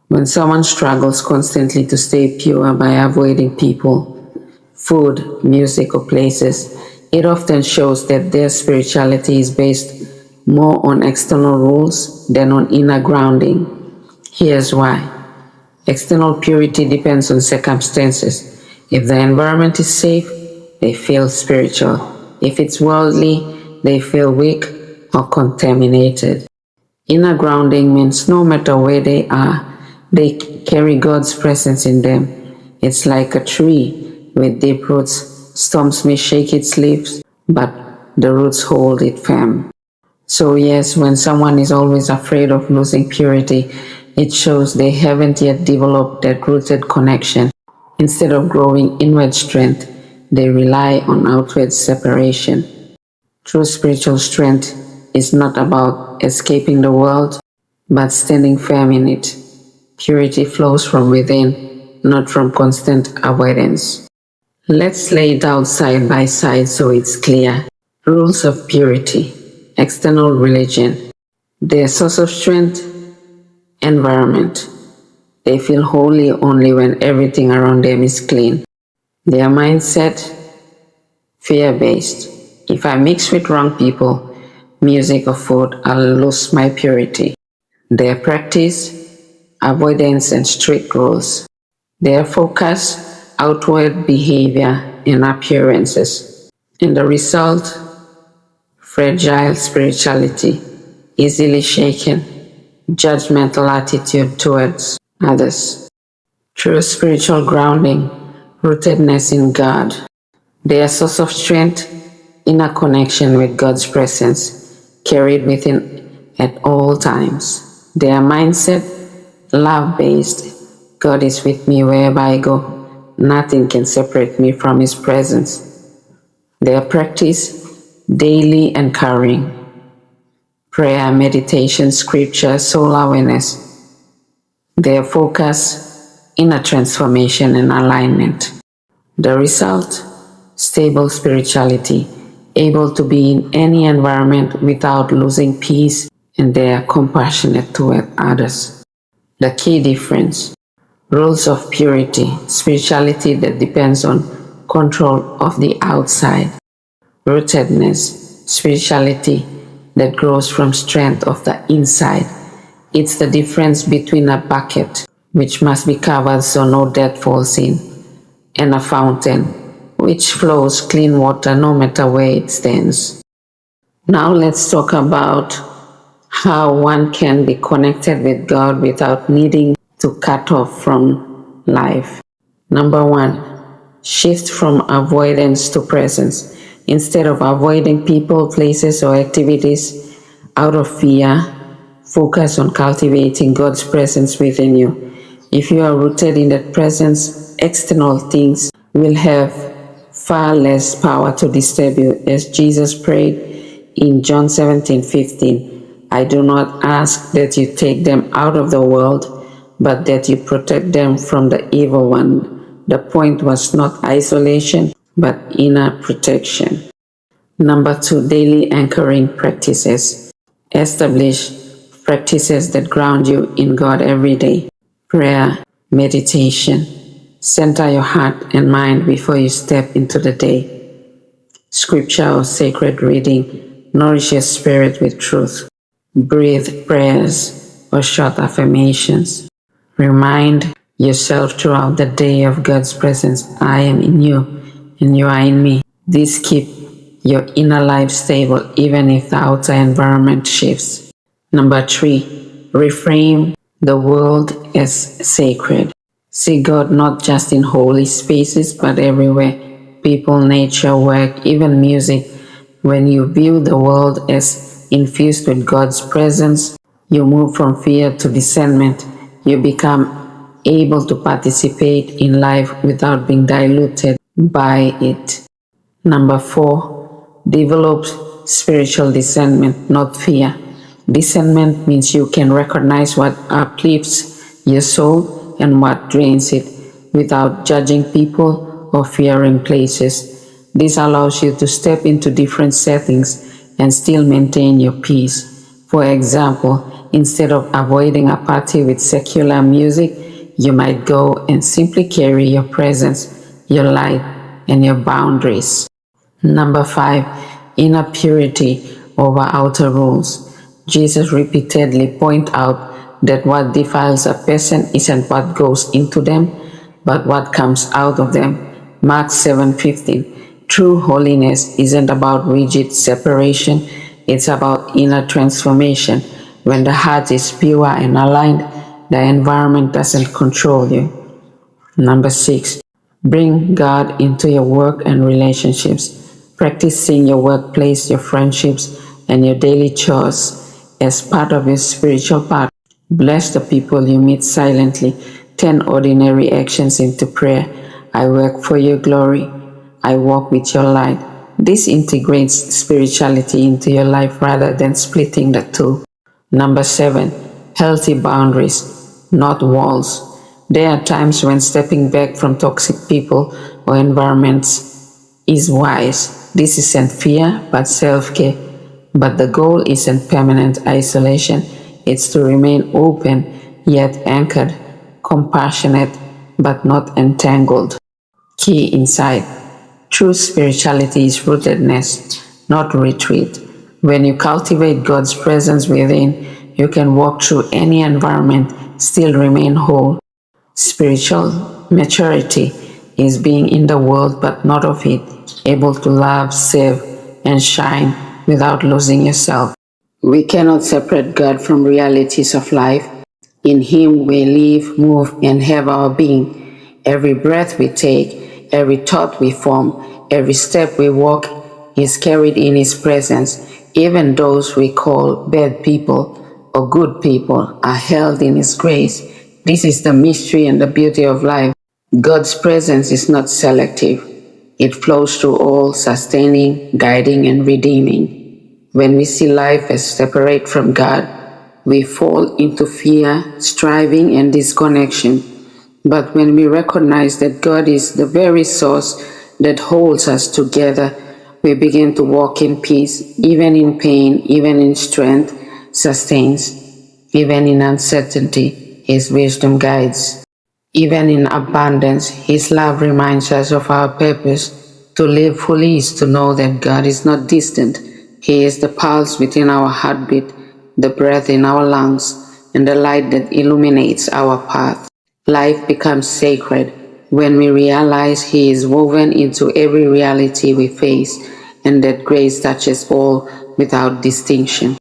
When someone struggles constantly to stay pure by avoiding people, food, music, or places, it often shows that their spirituality is based more on external rules than on inner grounding. Here's why. External purity depends on circumstances. If the environment is safe, they feel spiritual. If it's worldly, they feel weak or contaminated. Inner grounding means no matter where they are, they carry God's presence in them. It's like a tree with deep roots. Storms may shake its leaves, but the roots hold it firm. So yes, when someone is always afraid of losing purity, it shows they haven't yet developed that rooted connection. Instead of growing inward strength, they rely on outward separation. True spiritual strength is not about escaping the world, but standing firm in it. Purity flows from within, not from constant avoidance. Let's lay it out side by side so it's clear. Rules of purity, external religion, their source of strength, environment. They feel holy only when everything around them is clean. Their mindset, fear-based. If I mix with wrong people, music or food, I'll lose my purity. Their practice, avoidance and strict rules. Their focus, outward behavior and appearances. And the result, fragile spirituality, easily shaken, judgmental attitude towards others. True spiritual grounding, rootedness in God. Their source of strength, inner connection with God's presence, carried within at all times. Their mindset, love-based. God is with me wherever I go. Nothing can separate me from His presence. Their practice, daily anchoring. Prayer, meditation, scripture, soul awareness. Their focus, inner transformation and alignment. The result, stable spirituality, able to be in any environment without losing peace, and they are compassionate toward others. The key difference, rules of purity, spirituality that depends on control of the outside. Rootedness, spirituality that grows from strength of the inside. It's the difference between a bucket, which must be covered so no dirt falls in, and a fountain, which flows clean water no matter where it stands. Now let's talk about how one can be connected with God without needing to cut off from life. Number one, shift from avoidance to presence. Instead of avoiding people, places, or activities out of fear, focus on cultivating God's presence within you. If you are rooted in that presence, external things will have far less power to disturb you, as Jesus prayed in John 17:15. I do not ask that you take them out of the world, but that you protect them from the evil one. The point was not isolation, but inner protection. Number two, daily anchoring practices. Establish practices that ground you in God every day. Prayer, meditation. Center your heart and mind before you step into the day. Scripture or sacred reading. Nourish your spirit with truth. Breathe prayers or short affirmations. Remind yourself throughout the day of God's presence. I am in you and you are in me. This keeps your inner life stable even if the outer environment shifts. Number three, reframe the world as sacred. See God not just in holy spaces but everywhere. People, nature, work, even music. When you view the world as infused with God's presence, you move from fear to discernment. You become able to participate in life without being diluted by it. Number four, develop spiritual discernment, not fear. Discernment means you can recognize what uplifts your soul and what drains it without judging people or fearing places. This allows you to step into different settings and still maintain your peace. For example, Instead of avoiding a party with secular music, you might go and simply carry your presence, your light, and your boundaries. Number 5, inner purity over outer rules. Jesus repeatedly points out that what defiles a person isn't what goes into them, but what comes out of them. Mark 7:15. True holiness isn't about rigid separation, it's about inner transformation. When the heart is pure and aligned, the environment doesn't control you. Number 6, bring God into your work and relationships. Practice seeing your workplace, your friendships, and your daily chores as part of your spiritual path. Bless the people you meet silently. 10 ordinary actions into prayer. I work for your glory. I walk with your light. This integrates spirituality into your life rather than splitting the two. Number 7, healthy boundaries, not walls. There are times when stepping back from toxic people or environments is wise. This isn't fear, but self-care. But the goal isn't permanent isolation. It's to remain open, yet anchored, compassionate, but not entangled. Key insight. True spirituality is rootedness, not retreat. When you cultivate God's presence within, you can walk through any environment, still remain whole. Spiritual maturity is being in the world but not of it, able to love, serve, and shine without losing yourself. We cannot separate God from realities of life. In Him we live, move, and have our being. Every breath we take, every thought we form, every step we walk is carried in His presence. Even those we call bad people or good people are held in His grace. This is the mystery and the beauty of life. God's presence is not selective. It flows through all, sustaining, guiding, and redeeming. When we see life as separate from God, we fall into fear, striving, and disconnection. But when we recognize that God is the very source that holds us together, we begin to walk in peace, even in pain, even in strength, sustains, even in uncertainty. His wisdom guides. Even in abundance, His love reminds us of our purpose. To live fully is to know that God is not distant. He is the pulse within our heartbeat, the breath in our lungs, and the light that illuminates our path. Life becomes sacred when we realize He is woven into every reality we face, and that grace touches all without distinction.